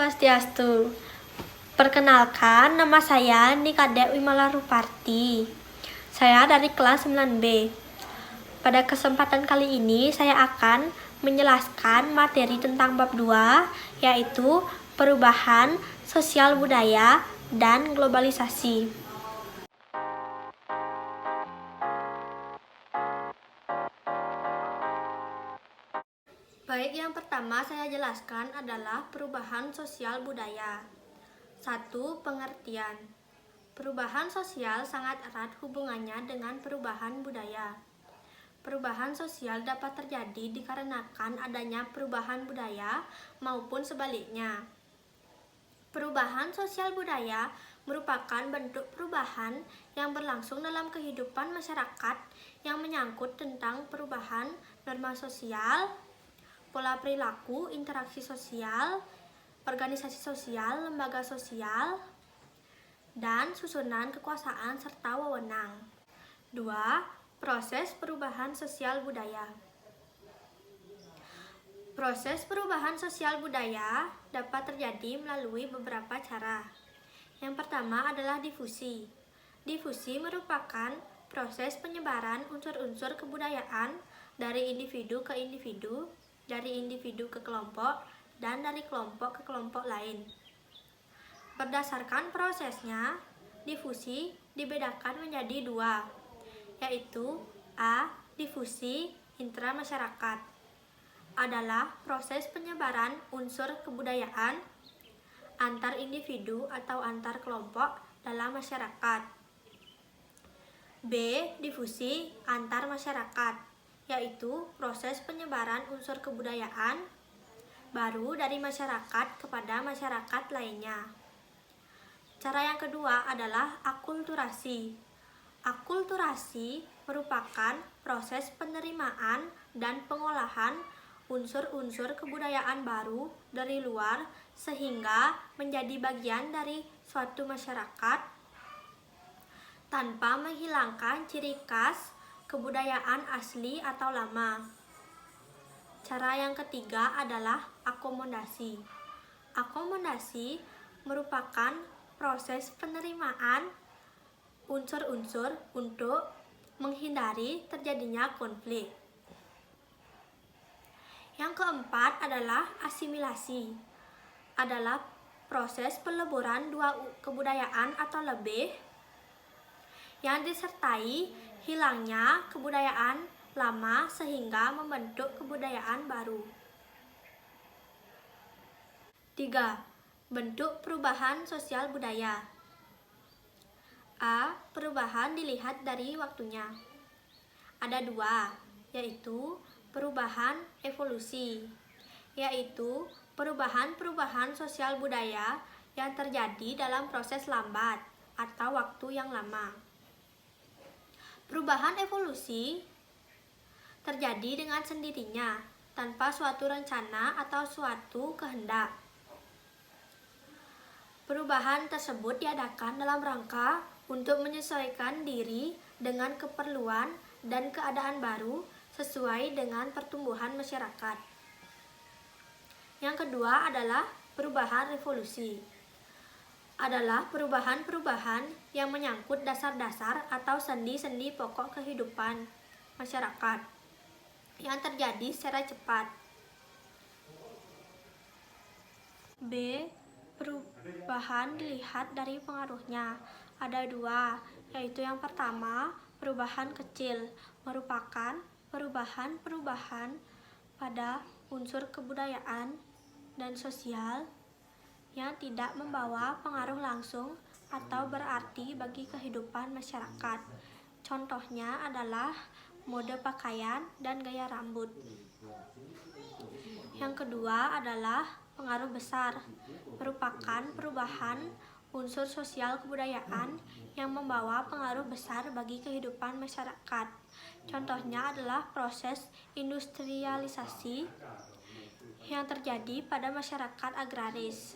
Swastiastu. Perkenalkan, nama saya Nikade Wimala Ruparti. Saya dari kelas 9B. Pada kesempatan kali ini, saya akan menjelaskan materi tentang bab 2, yaitu perubahan sosial budaya dan globalisasi. Baik, yang pertama saya jelaskan adalah perubahan sosial budaya. 1. Pengertian. Perubahan sosial sangat erat hubungannya dengan perubahan budaya. Perubahan sosial dapat terjadi dikarenakan adanya perubahan budaya maupun sebaliknya. Perubahan sosial budaya merupakan bentuk perubahan yang berlangsung dalam kehidupan masyarakat yang menyangkut tentang perubahan norma sosial, pola perilaku, interaksi sosial, organisasi sosial, lembaga sosial, dan susunan kekuasaan serta wewenang. 2. Proses perubahan sosial budaya. Proses perubahan sosial budaya dapat terjadi melalui beberapa cara. Yang pertama adalah difusi. Difusi merupakan proses penyebaran unsur-unsur kebudayaan dari individu ke individu, dari individu ke kelompok, dan dari kelompok ke kelompok lain. Berdasarkan prosesnya, difusi dibedakan menjadi 2, yaitu A. Difusi intramasyarakat adalah proses penyebaran unsur kebudayaan antar individu atau antar kelompok dalam masyarakat. B. Difusi antar masyarakat, yaitu proses penyebaran unsur kebudayaan baru dari masyarakat kepada masyarakat lainnya. Cara yang kedua adalah akulturasi. Akulturasi merupakan proses penerimaan dan pengolahan unsur-unsur kebudayaan baru dari luar sehingga menjadi bagian dari suatu masyarakat tanpa menghilangkan ciri khas kebudayaan asli atau lama. Cara yang ketiga adalah akomodasi. Akomodasi merupakan proses penerimaan unsur-unsur untuk menghindari terjadinya konflik. Yang keempat adalah asimilasi. Adalah proses peleburan dua kebudayaan atau lebih yang disertai hilangnya kebudayaan lama sehingga membentuk kebudayaan baru. 3. Bentuk perubahan sosial budaya. A. Perubahan dilihat dari waktunya. Ada 2, yaitu perubahan evolusi, yaitu perubahan-perubahan sosial budaya yang terjadi dalam proses lambat atau waktu yang lama. Perubahan evolusi terjadi dengan sendirinya, tanpa suatu rencana atau suatu kehendak. Perubahan tersebut diadakan dalam rangka untuk menyesuaikan diri dengan keperluan dan keadaan baru sesuai dengan pertumbuhan masyarakat. Yang kedua adalah perubahan revolusi. Adalah perubahan-perubahan yang menyangkut dasar-dasar atau sendi-sendi pokok kehidupan masyarakat yang terjadi secara cepat. B. Perubahan dilihat dari pengaruhnya. Ada 2, yaitu yang pertama, perubahan kecil, merupakan perubahan-perubahan pada unsur kebudayaan dan sosial yang tidak membawa pengaruh langsung atau berarti bagi kehidupan masyarakat. Contohnya adalah mode pakaian dan gaya rambut. Yang kedua adalah pengaruh besar, merupakan perubahan unsur sosial kebudayaan yang membawa pengaruh besar bagi kehidupan masyarakat. Contohnya adalah proses industrialisasi yang terjadi pada masyarakat agraris.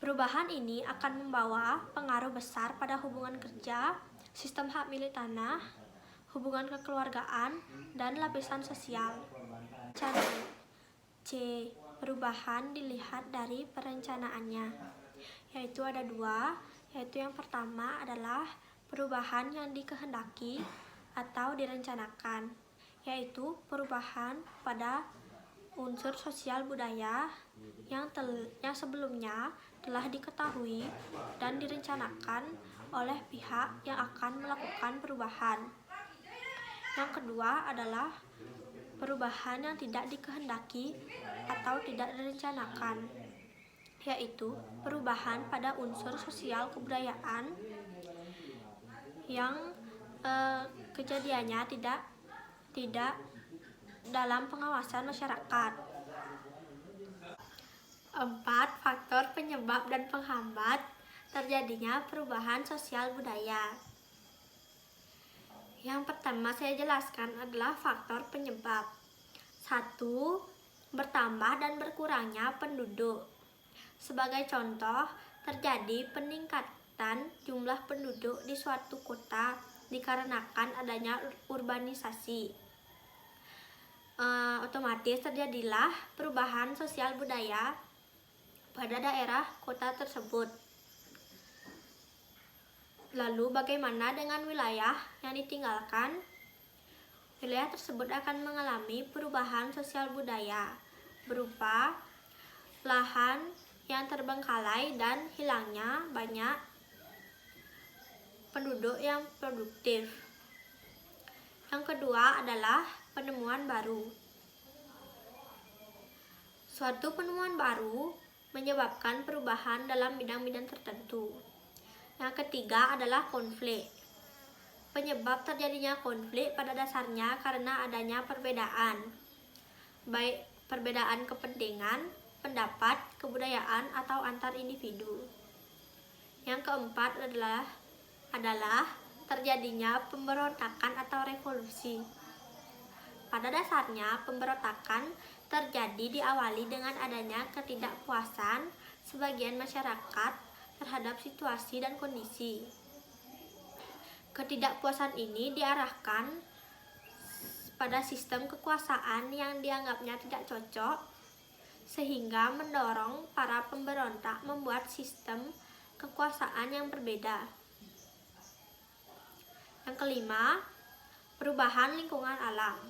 Perubahan ini akan membawa pengaruh besar pada hubungan kerja, sistem hak milik tanah, hubungan kekeluargaan, dan lapisan sosial. C. Perubahan dilihat dari perencanaannya, yaitu ada dua, yaitu yang pertama adalah perubahan yang dikehendaki atau direncanakan, yaitu perubahan pada unsur sosial budaya yang sebelumnya telah diketahui dan direncanakan oleh pihak yang akan melakukan perubahan. Yang kedua adalah perubahan yang tidak dikehendaki atau tidak direncanakan, yaitu perubahan pada unsur sosial kebudayaan yang kejadiannya tidak dalam pengawasan masyarakat. 4. Faktor penyebab dan penghambat terjadinya perubahan sosial budaya. Yang pertama saya jelaskan adalah faktor penyebab. 1. Bertambah dan berkurangnya penduduk. Sebagai contoh, terjadi peningkatan jumlah penduduk di suatu kota dikarenakan adanya urbanisasi. Otomatis terjadilah perubahan sosial budaya pada daerah kota tersebut. Lalu bagaimana dengan wilayah yang ditinggalkan? Wilayah tersebut akan mengalami perubahan sosial budaya berupa lahan yang terbengkalai dan hilangnya banyak penduduk yang produktif. Yang kedua adalah penemuan baru. Suatu penemuan baru menyebabkan perubahan dalam bidang-bidang tertentu. Yang ketiga adalah konflik. Penyebab terjadinya konflik pada dasarnya karena adanya perbedaan, baik perbedaan kepentingan, pendapat, kebudayaan, atau antar individu. Yang keempat adalah terjadinya pemberontakan atau revolusi. Pada dasarnya, pemberontakan terjadi diawali dengan adanya ketidakpuasan sebagian masyarakat terhadap situasi dan kondisi. Ketidakpuasan ini diarahkan pada sistem kekuasaan yang dianggapnya tidak cocok, sehingga mendorong para pemberontak membuat sistem kekuasaan yang berbeda. Yang kelima, perubahan lingkungan alam.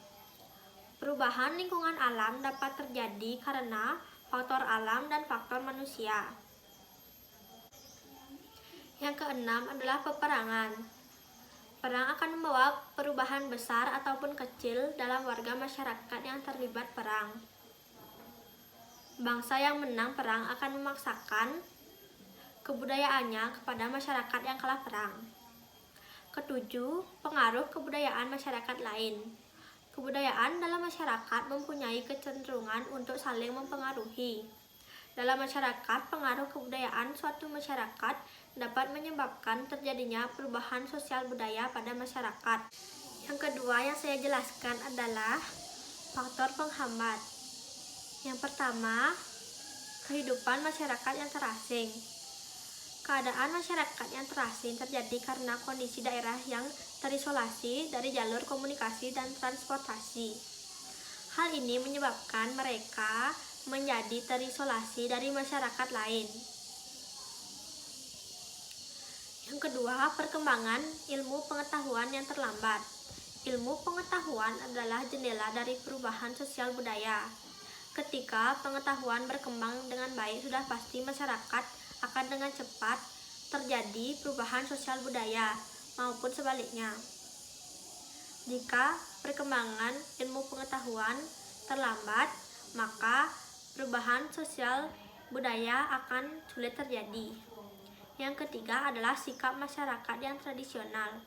Perubahan lingkungan alam dapat terjadi karena faktor alam dan faktor manusia. Yang keenam adalah peperangan. Perang akan membawa perubahan besar ataupun kecil dalam warga masyarakat yang terlibat perang. Bangsa yang menang perang akan memaksakan kebudayaannya kepada masyarakat yang kalah perang. Ketujuh, pengaruh kebudayaan masyarakat lain. Kebudayaan dalam masyarakat mempunyai kecenderungan untuk saling mempengaruhi. Dalam masyarakat, pengaruh kebudayaan suatu masyarakat dapat menyebabkan terjadinya perubahan sosial budaya pada masyarakat. Yang kedua yang saya jelaskan adalah faktor penghambat. Yang pertama, kehidupan masyarakat yang terasing. Keadaan masyarakat yang terasing terjadi karena kondisi daerah yang terisolasi dari jalur komunikasi dan transportasi. Hal ini menyebabkan mereka menjadi terisolasi dari masyarakat lain. Yang kedua, perkembangan ilmu pengetahuan yang terlambat. Ilmu pengetahuan adalah jendela dari perubahan sosial budaya. Ketika pengetahuan berkembang dengan baik, sudah pasti masyarakat akan dengan cepat terjadi perubahan sosial budaya maupun sebaliknya. Jika perkembangan ilmu pengetahuan terlambat, maka perubahan sosial budaya akan sulit terjadi. Yang ketiga adalah sikap masyarakat yang tradisional.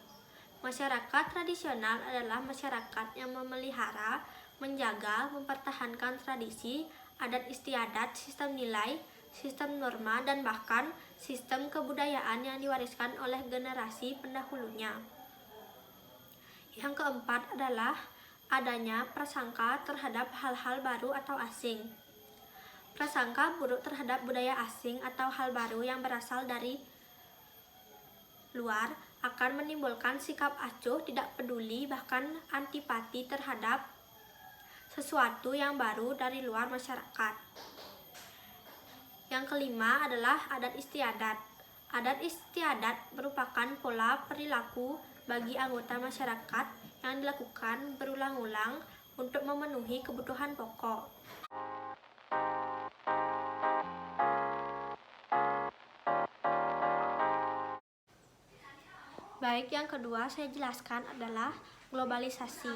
Masyarakat tradisional adalah masyarakat yang memelihara, menjaga, mempertahankan tradisi, adat istiadat, sistem nilai, sistem norma, dan bahkan sistem kebudayaan yang diwariskan oleh generasi pendahulunya. Yang keempat adalah adanya prasangka terhadap hal-hal baru atau asing. Prasangka buruk terhadap budaya asing atau hal baru yang berasal dari luar akan menimbulkan sikap acuh, tidak peduli, bahkan antipati terhadap sesuatu yang baru dari luar masyarakat. Yang kelima adalah adat istiadat. Adat istiadat merupakan pola perilaku bagi anggota masyarakat yang dilakukan berulang-ulang untuk memenuhi kebutuhan pokok. Baik, yang kedua saya jelaskan adalah globalisasi.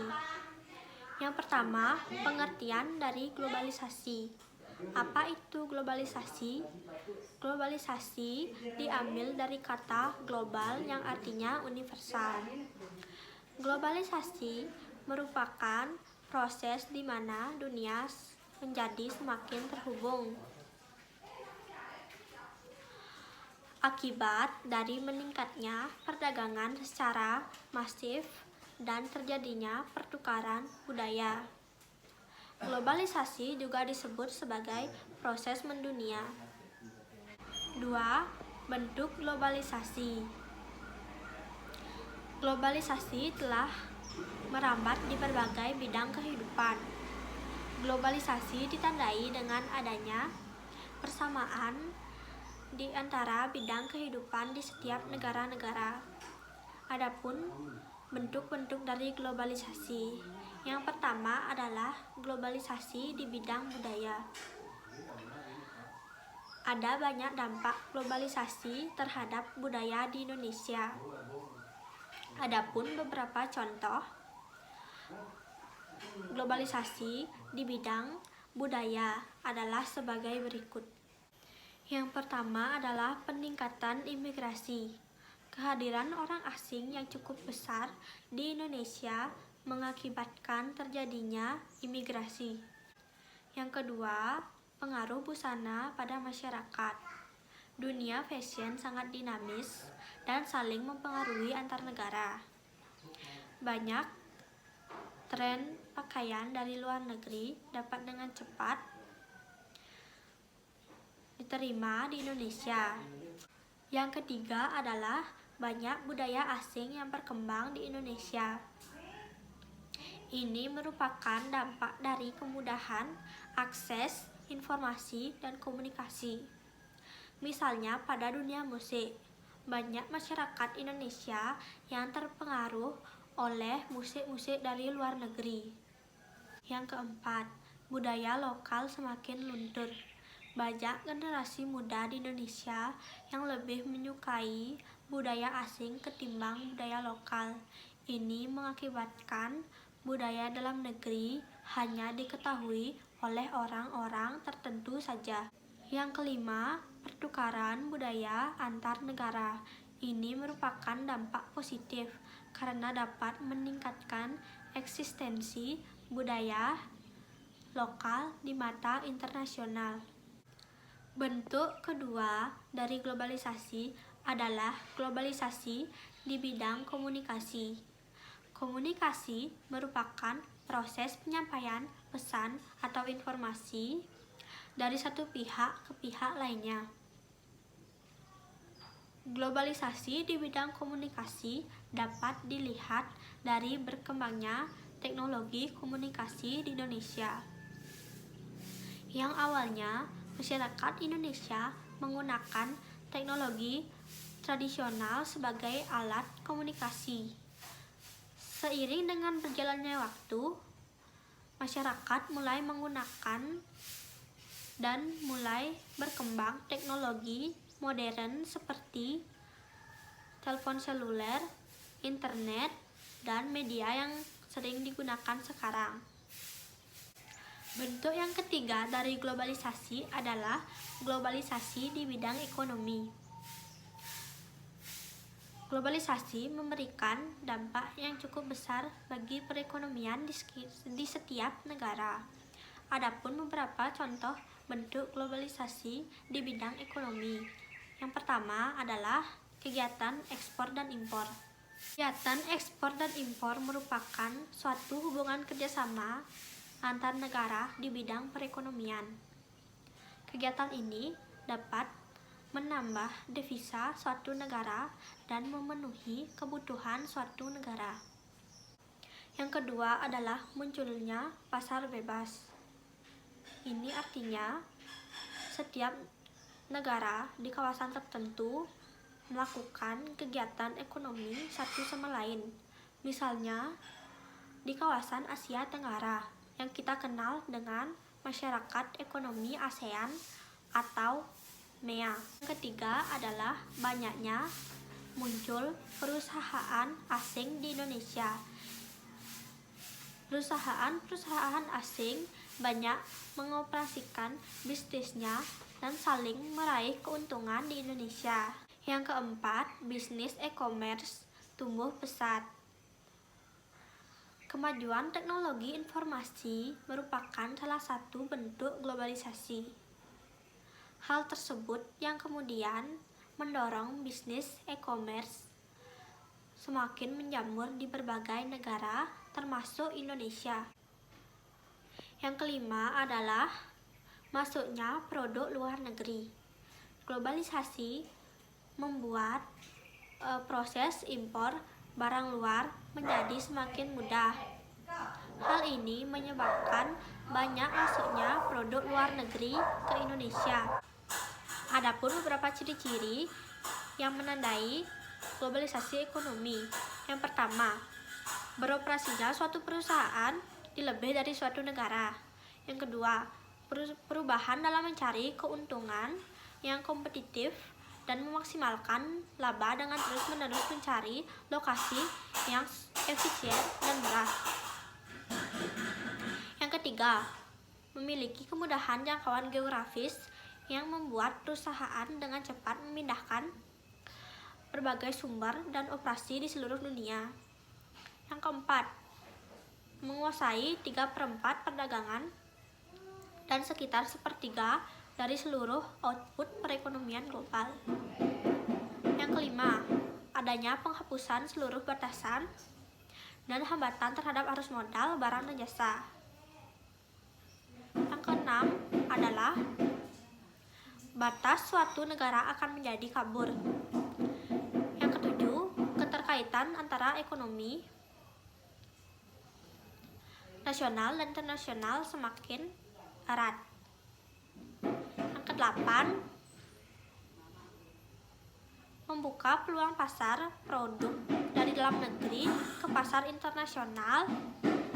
Yang pertama, pengertian dari globalisasi. Apa itu globalisasi? Globalisasi diambil dari kata global yang artinya universal. Globalisasi merupakan proses di mana dunia menjadi semakin terhubung akibat dari meningkatnya perdagangan secara masif dan terjadinya pertukaran budaya. Globalisasi juga disebut sebagai proses mendunia. 2. Bentuk globalisasi. Globalisasi telah merambat di berbagai bidang kehidupan. Globalisasi ditandai dengan adanya persamaan di antara bidang kehidupan di setiap negara-negara. Adapun bentuk-bentuk dari globalisasi. Yang pertama adalah globalisasi di bidang budaya. Ada banyak dampak globalisasi terhadap budaya di Indonesia. Adapun beberapa contoh globalisasi di bidang budaya adalah sebagai berikut. Yang pertama adalah peningkatan imigrasi. Kehadiran orang asing yang cukup besar di Indonesia mengakibatkan terjadinya imigrasi. Yang kedua, pengaruh busana pada masyarakat. Dunia fashion sangat dinamis dan saling mempengaruhi antar negara. Banyak tren pakaian dari luar negeri dapat dengan cepat diterima di Indonesia. Yang ketiga adalah banyak budaya asing yang berkembang di Indonesia. Ini merupakan dampak dari kemudahan akses informasi dan komunikasi. Misalnya pada dunia musik, banyak masyarakat Indonesia yang terpengaruh oleh musik-musik dari luar negeri. Yang keempat, budaya lokal semakin luntur. Banyak generasi muda di Indonesia yang lebih menyukai budaya asing ketimbang budaya lokal. Ini mengakibatkan budaya dalam negeri hanya diketahui oleh orang-orang tertentu saja. Yang kelima, pertukaran budaya antar negara. Ini merupakan dampak positif karena dapat meningkatkan eksistensi budaya lokal di mata internasional. Bentuk kedua dari globalisasi adalah globalisasi di bidang komunikasi. Komunikasi merupakan proses penyampaian pesan atau informasi dari satu pihak ke pihak lainnya. Globalisasi di bidang komunikasi dapat dilihat dari berkembangnya teknologi komunikasi di Indonesia. Yang awalnya masyarakat Indonesia menggunakan teknologi tradisional sebagai alat komunikasi. Seiring dengan berjalannya waktu, masyarakat mulai menggunakan dan mulai berkembang teknologi modern seperti telepon seluler, internet, dan media yang sering digunakan sekarang. Bentuk yang ketiga dari globalisasi adalah globalisasi di bidang ekonomi. Globalisasi memberikan dampak yang cukup besar bagi perekonomian di setiap negara. Adapun beberapa contoh bentuk globalisasi di bidang ekonomi. Yang pertama adalah kegiatan ekspor dan impor. Kegiatan ekspor dan impor merupakan suatu hubungan kerjasama antar negara di bidang perekonomian. Kegiatan ini dapat menambah devisa suatu negara dan memenuhi kebutuhan suatu negara. Yang kedua adalah munculnya pasar bebas. Ini artinya setiap negara di kawasan tertentu melakukan kegiatan ekonomi satu sama lain. Misalnya, di kawasan Asia Tenggara yang kita kenal dengan Masyarakat Ekonomi ASEAN atau MEA. Yang ketiga adalah banyaknya muncul perusahaan asing di Indonesia. Perusahaan asing banyak mengoperasikan bisnisnya dan saling meraih keuntungan di Indonesia. Yang keempat, bisnis e-commerce tumbuh pesat. Kemajuan teknologi informasi merupakan salah satu bentuk globalisasi. Hal tersebut yang kemudian mendorong bisnis e-commerce semakin menjamur di berbagai negara, termasuk Indonesia. Yang kelima adalah masuknya produk luar negeri. Globalisasi membuat proses impor barang luar menjadi semakin mudah. Hal ini menyebabkan banyak masuknya produk luar negeri ke Indonesia. Adapun beberapa ciri-ciri yang menandai globalisasi ekonomi. Yang pertama, beroperasinya suatu perusahaan di lebih dari suatu negara. Yang kedua, perubahan dalam mencari keuntungan yang kompetitif dan memaksimalkan laba dengan terus-menerus mencari lokasi yang efisien dan murah. Yang ketiga, memiliki kemudahan jangkauan geografis yang membuat perusahaan dengan cepat memindahkan berbagai sumber dan operasi di seluruh dunia. Yang keempat, menguasai 3/4 perdagangan dan sekitar 1/3 dari seluruh output perekonomian global. Yang kelima, adanya penghapusan seluruh batasan dan hambatan terhadap arus modal barang dan jasa. Yang keenam adalah batas suatu negara akan menjadi kabur. Yang ketujuh, keterkaitan antara ekonomi nasional dan internasional semakin erat. Yang kedelapan, membuka peluang pasar produk dari dalam negeri ke pasar internasional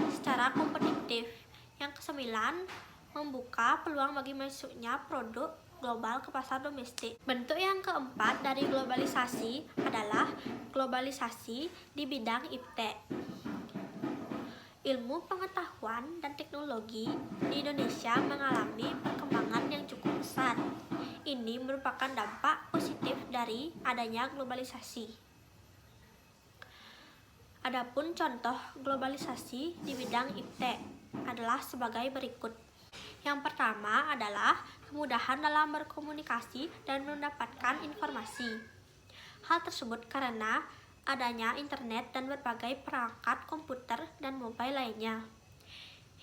secara kompetitif. Yang kesembilan, membuka peluang bagi masuknya produk global ke pasar domestik. Bentuk yang keempat dari globalisasi adalah globalisasi di bidang iptek. Ilmu pengetahuan dan teknologi di Indonesia mengalami perkembangan yang cukup pesat. Ini merupakan dampak positif dari adanya globalisasi. Adapun contoh globalisasi di bidang iptek adalah sebagai berikut. Yang pertama adalah kemudahan dalam berkomunikasi dan mendapatkan informasi. Hal tersebut karena adanya internet dan berbagai perangkat komputer dan mobile lainnya.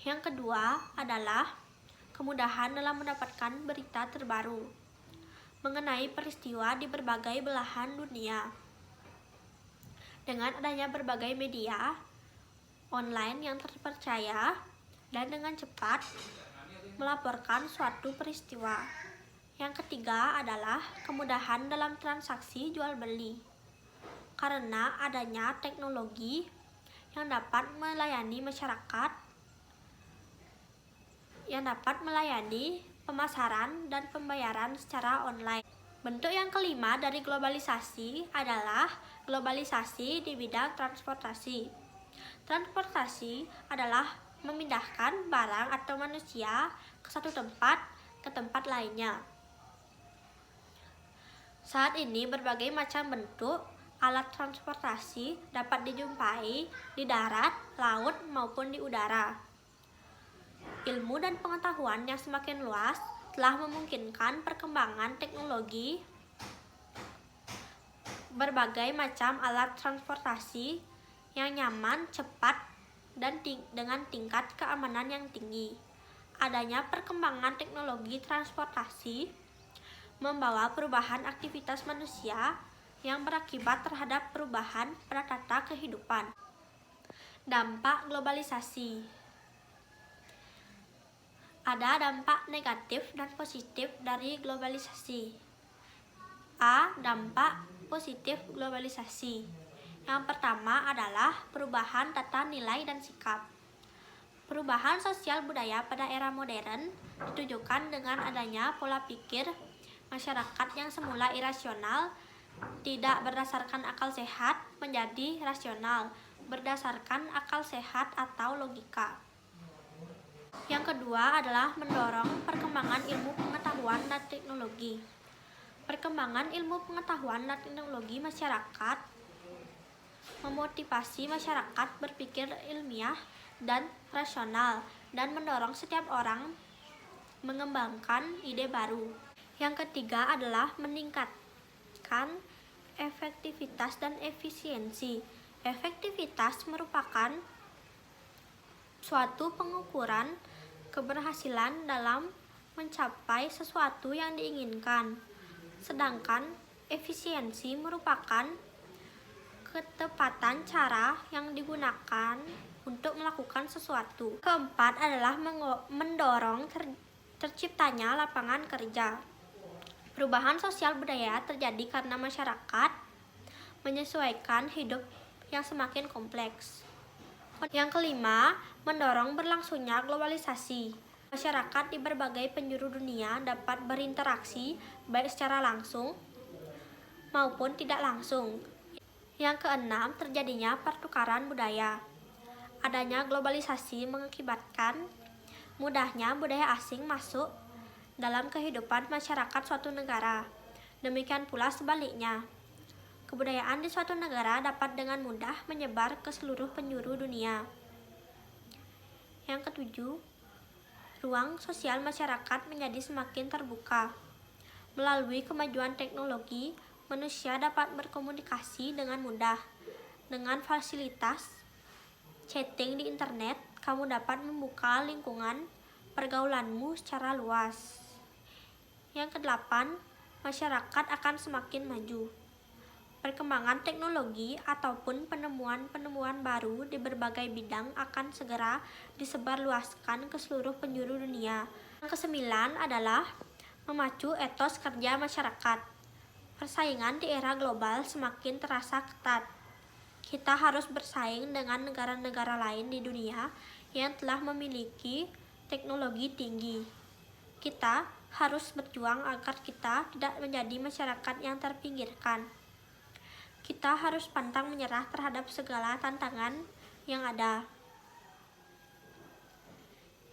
Yang kedua adalah kemudahan dalam mendapatkan berita terbaru mengenai peristiwa di berbagai belahan dunia. Dengan adanya berbagai media online yang terpercaya dan dengan cepat melaporkan suatu peristiwa. Yang ketiga adalah kemudahan dalam transaksi jual beli karena adanya teknologi yang dapat melayani masyarakat, yang dapat melayani pemasaran dan pembayaran secara online. Bentuk yang kelima dari globalisasi adalah globalisasi di bidang transportasi. Transportasi adalah memindahkan barang atau manusia ke satu tempat ke tempat lainnya. Saat ini berbagai macam bentuk alat transportasi dapat dijumpai di darat, laut, maupun di udara. Ilmu dan pengetahuan yang semakin luas telah memungkinkan perkembangan teknologi berbagai macam alat transportasi yang nyaman, cepat, dan dengan tingkat keamanan yang tinggi. Adanya perkembangan teknologi transportasi membawa perubahan aktivitas manusia yang berakibat terhadap perubahan pada tata kehidupan. Dampak globalisasi. Ada dampak negatif dan positif dari globalisasi. A. Dampak positif globalisasi. Yang pertama adalah perubahan tata nilai dan sikap. Perubahan sosial budaya pada era modern ditujukan dengan adanya pola pikir masyarakat yang semula irasional, tidak berdasarkan akal sehat, menjadi rasional, berdasarkan akal sehat atau logika. Yang kedua adalah mendorong perkembangan ilmu pengetahuan dan teknologi. Perkembangan ilmu pengetahuan dan teknologi masyarakat memotivasi masyarakat berpikir ilmiah dan rasional dan mendorong setiap orang mengembangkan ide baru. Yang ketiga adalah meningkatkan efektivitas dan efisiensi. Efektivitas merupakan suatu pengukuran keberhasilan dalam mencapai sesuatu yang diinginkan, sedangkan efisiensi merupakan ketepatan cara yang digunakan untuk melakukan sesuatu. Keempat adalah mendorong terciptanya lapangan kerja. Perubahan sosial budaya terjadi karena masyarakat menyesuaikan hidup yang semakin kompleks. Yang kelima, mendorong berlangsungnya globalisasi. Masyarakat di berbagai penjuru dunia dapat berinteraksi baik secara langsung maupun tidak langsung. Yang keenam, terjadinya pertukaran budaya. Adanya globalisasi mengakibatkan mudahnya budaya asing masuk dalam kehidupan masyarakat suatu negara. Demikian pula sebaliknya. Kebudayaan di suatu negara dapat dengan mudah menyebar ke seluruh penjuru dunia. Yang ketujuh, ruang sosial masyarakat menjadi semakin terbuka. Melalui kemajuan teknologi, manusia dapat berkomunikasi dengan mudah. Dengan fasilitas chatting di internet, kamu dapat membuka lingkungan pergaulanmu secara luas. Yang kedelapan, masyarakat akan semakin maju. Perkembangan teknologi ataupun penemuan-penemuan baru di berbagai bidang akan segera disebarluaskan ke seluruh penjuru dunia. Yang kesembilan adalah memacu etos kerja masyarakat. Persaingan di era global semakin terasa ketat. Kita harus bersaing dengan negara-negara lain di dunia yang telah memiliki teknologi tinggi. Kita harus berjuang agar kita tidak menjadi masyarakat yang terpinggirkan. Kita harus pantang menyerah terhadap segala tantangan yang ada.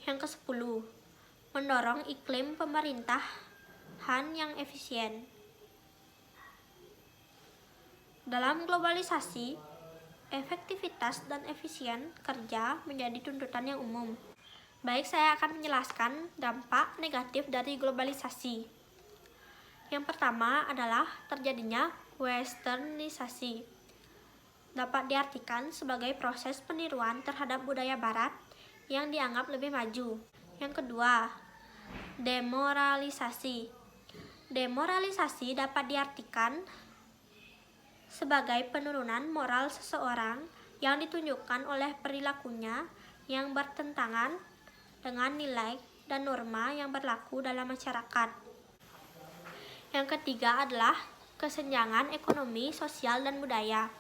Yang ke-10, mendorong iklim pemerintahan yang efisien. Dalam globalisasi, efektivitas dan efisien kerja menjadi tuntutan yang umum. Baik, saya akan menjelaskan dampak negatif dari globalisasi. Yang pertama adalah terjadinya westernisasi. Dapat diartikan sebagai proses peniruan terhadap budaya barat yang dianggap lebih maju. Yang kedua, demoralisasi. Demoralisasi dapat diartikan sebagai penurunan moral seseorang yang ditunjukkan oleh perilakunya yang bertentangan dengan nilai dan norma yang berlaku dalam masyarakat. Yang ketiga adalah kesenjangan ekonomi, sosial, dan budaya.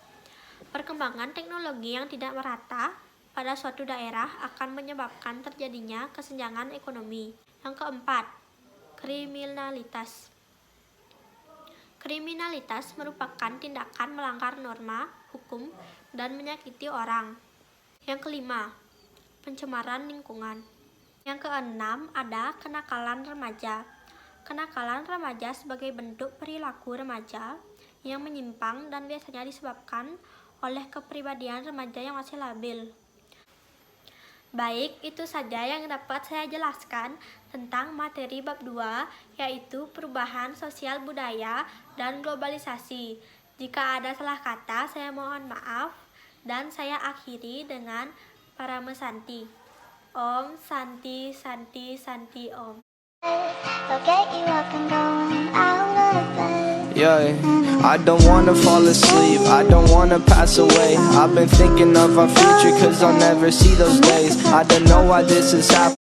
Perkembangan teknologi yang tidak merata pada suatu daerah akan menyebabkan terjadinya kesenjangan ekonomi. Yang keempat, kriminalitas. Kriminalitas merupakan tindakan melanggar norma, hukum, dan menyakiti orang. Yang kelima, pencemaran lingkungan. Yang keenam, ada kenakalan remaja. Kenakalan remaja sebagai bentuk perilaku remaja yang menyimpang dan biasanya disebabkan oleh kepribadian remaja yang masih labil. Baik, itu saja yang dapat saya jelaskan tentang materi bab 2, yaitu perubahan sosial budaya dan globalisasi. Jika ada salah kata, saya mohon maaf, dan saya akhiri dengan Parama Santi. Om Santi Santi Santi Om. Yeah, I don't wanna fall asleep, I don't wanna pass away. I've been thinking of our future, cause I'll never see those days. I don't know why this is happening.